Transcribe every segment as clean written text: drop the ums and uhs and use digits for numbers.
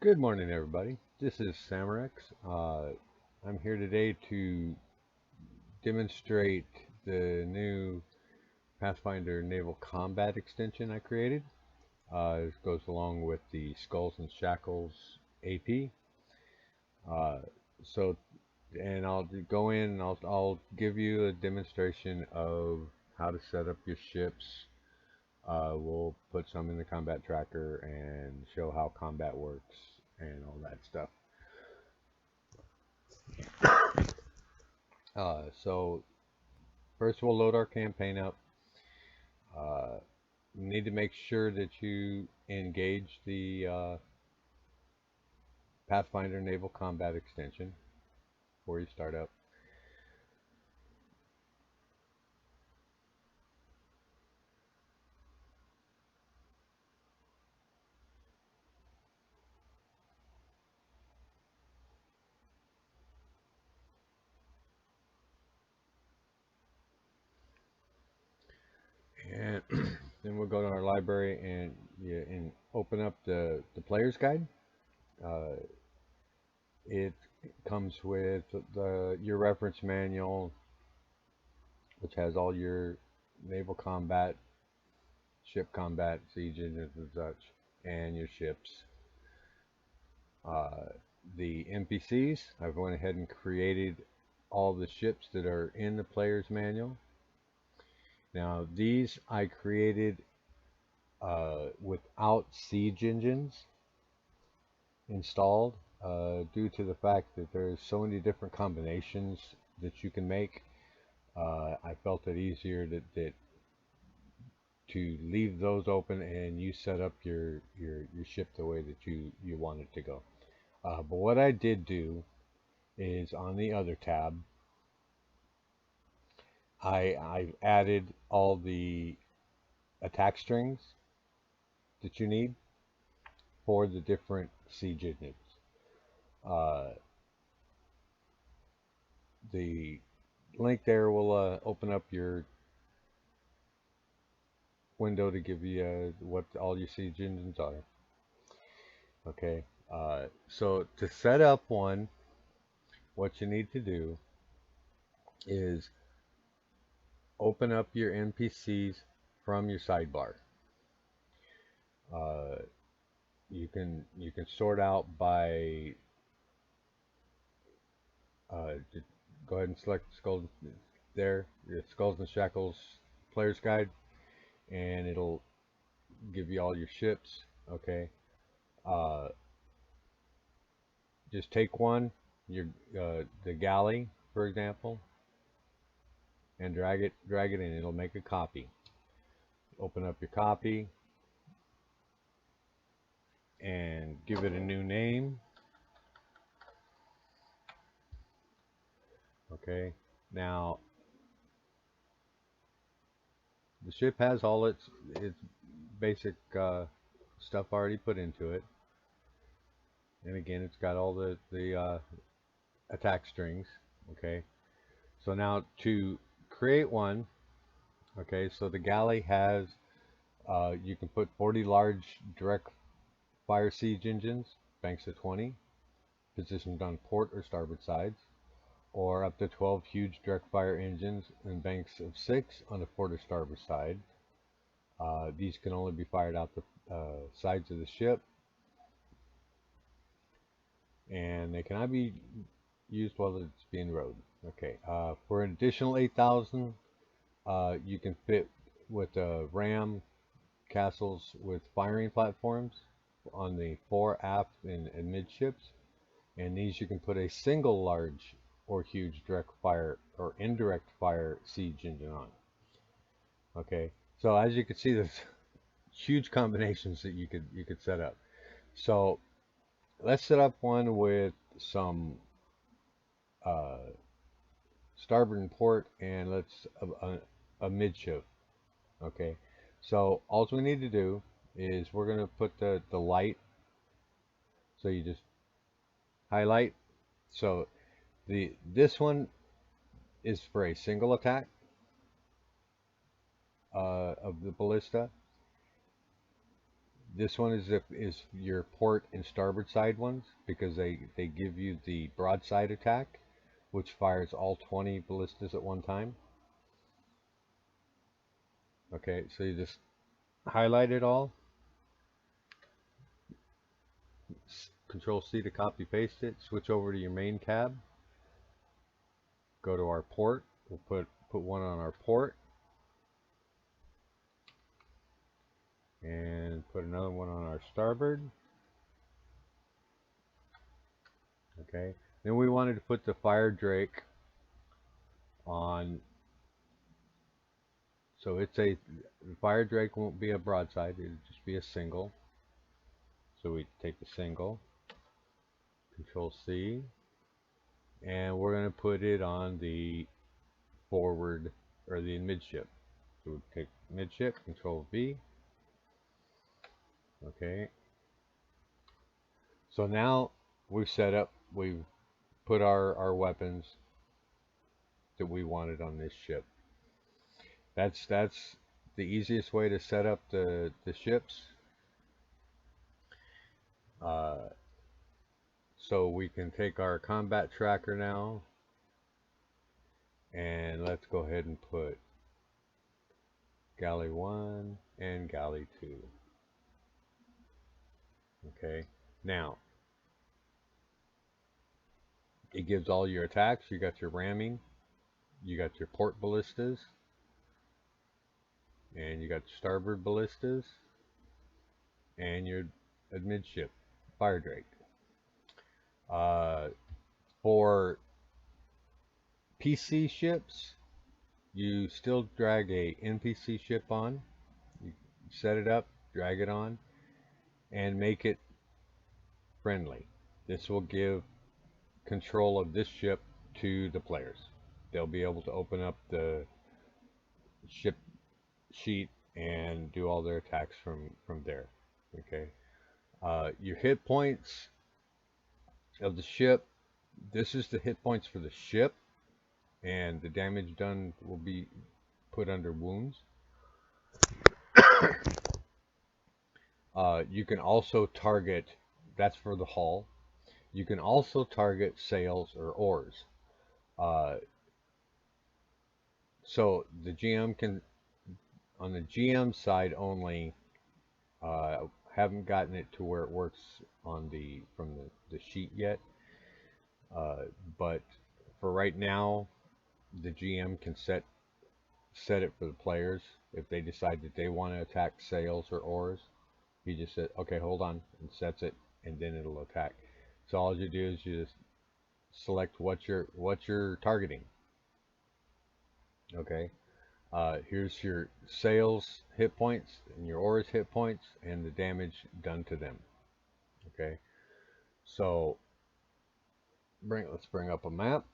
Good morning, everybody. This is Samarex. I'm here today to demonstrate the new Pathfinder Naval Combat extension I created. It goes along with the Skulls and Shackles AP. Uh, so, and I'll go in and I'll give you a demonstration of how to set up your ships. We'll put some in the combat tracker and show how combat works and all that stuff. So first we'll load our campaign up. Uh, you need to make sure that you engage the Pathfinder Naval Combat extension before you start up. And then we'll go to our library and open up the player's guide. Uh, it comes with your reference manual, which has all your naval combat, ship combat, siege engines and such, and your ships. Uh, the NPCs, I've went ahead and created all the ships that are in the player's manual. Now these I created without siege engines installed due to the fact that there's so many different combinations that you can make. I felt it easier that to leave those open and you set up your ship the way that you want it to go. But what I did do is on the other tab, I added all the attack strings that you need for the different siege engines. Uh, the link there will open up your window to give you what all your siege engines are. Okay, so to set up one, what you need to do is open up your NPCs from your sidebar. Uh, you can sort out by go ahead and select Skulls there, your Skulls and Shackles Player's Guide, and it'll give you all your ships. Okay, uh, just take one, your the galley, for example, and drag it in. It'll make a copy. Open up your copy and give it a new name. Okay, now the ship has all its basic stuff already put into it, and again, it's got all the attack strings. Okay, so now to create one, okay, so the galley has you can put 40 large direct fire siege engines, banks of 20, positioned on port or starboard sides, or up to 12 huge direct fire engines and banks of 6 on the port or starboard side. These can only be fired out the sides of the ship, and they cannot be used while it's being rowed. Okay, for an additional 8,000, you can fit with ram castles with firing platforms on the fore, aft, and midships. And these you can put a single large or huge direct fire or indirect fire siege engine on. Okay, so as you can see, there's huge combinations that you could set up. So let's set up one with some uh, starboard and port, and let's a midship. Okay, so all we need to do is we're going to put the light. So you just highlight. So this one is for a single attack of the ballista. This one is your port and starboard side ones because they give you the broadside attack, which fires all 20 ballistas at one time. Okay, so you just highlight it all, Control C to copy paste it, switch over to your main tab, go to our port, we'll put one on our port, and put another one on our starboard. Okay, then we wanted to put the fire drake on, so it's a, the fire drake won't be a broadside, it'll just be a single. So we take the single, Control C, and we're going to put it on the forward or the midship. So we take midship, Control V. Okay. So now we've set up, we've put our weapons that we wanted on this ship. That's the easiest way to set up the ships. So we can take our combat tracker now, and let's go ahead and put Galley 1 and Galley 2. Okay, now it gives all your attacks. You got your ramming, you got your port ballistas, and you got your starboard ballistas, and your midship fire drake. For PC ships, you still drag a NPC ship on. You set it up, drag it on, and make it friendly. This will give control of this ship to the players. They'll be able to open up the ship sheet and do all their attacks from there. Okay. Your hit points of the ship. This is the hit points for the ship, and the damage done will be put under wounds. You can also target, that's for the hull. You can also target sails or oars. So the GM can, on the GM side only, haven't gotten it to where it works on from the sheet yet. But for right now, the GM can set it for the players. If they decide that they want to attack sails or oars, he just said, okay, hold on, and sets it, and then it'll attack. So all you do is you just select what you're targeting. Okay. Here's your sails hit points and your oars hit points and the damage done to them. Okay. So let's bring up a map.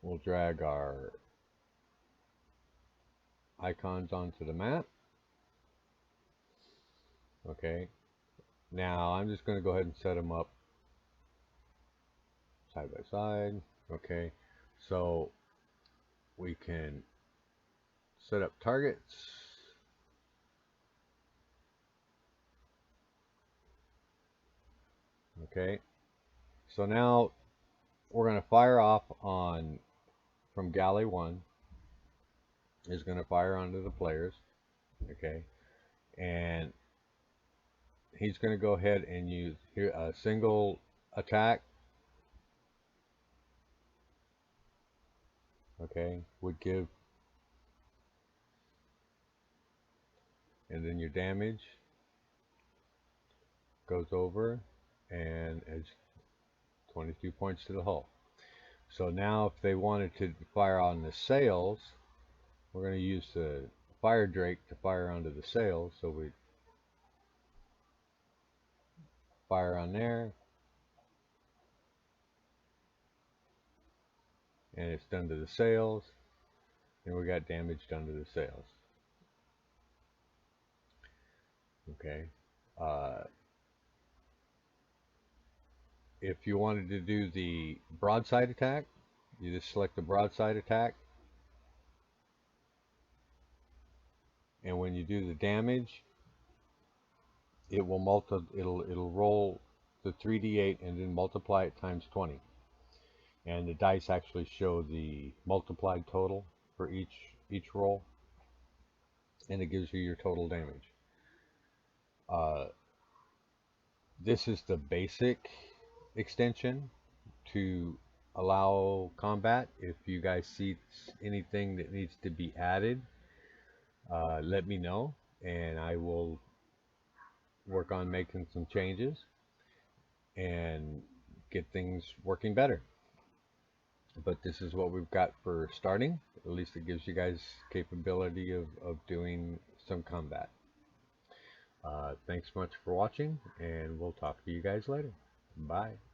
We'll drag our icons onto the map. Okay. Now I'm just going to go ahead and set them up side by side. Okay. So we can set up targets. Okay. So now we're going to fire off from Galley 1 is going to fire onto the players. Okay. And he's going to go ahead and use here a single attack. Okay, would give, and then your damage goes over and adds 22 points to the hull. So now if they wanted to fire on the sails, we're going to use the fire drake to fire onto the sails. So we fire on there, and it's done to the sails, and we got damage done to the sails. Okay. If you wanted to do the broadside attack, you just select the broadside attack, and when you do the damage, it'll roll the 3d8 and then multiply it times 20. And the dice actually show the multiplied total for each roll, and it gives you your total damage. Uh, this is the basic extension to allow combat. If you guys see anything that needs to be added, let me know, and I will work on making some changes and get things working better. But this is what we've got for starting. At least it gives you guys capability of doing some combat. Thanks much for watching, and we'll talk to you guys later. Bye.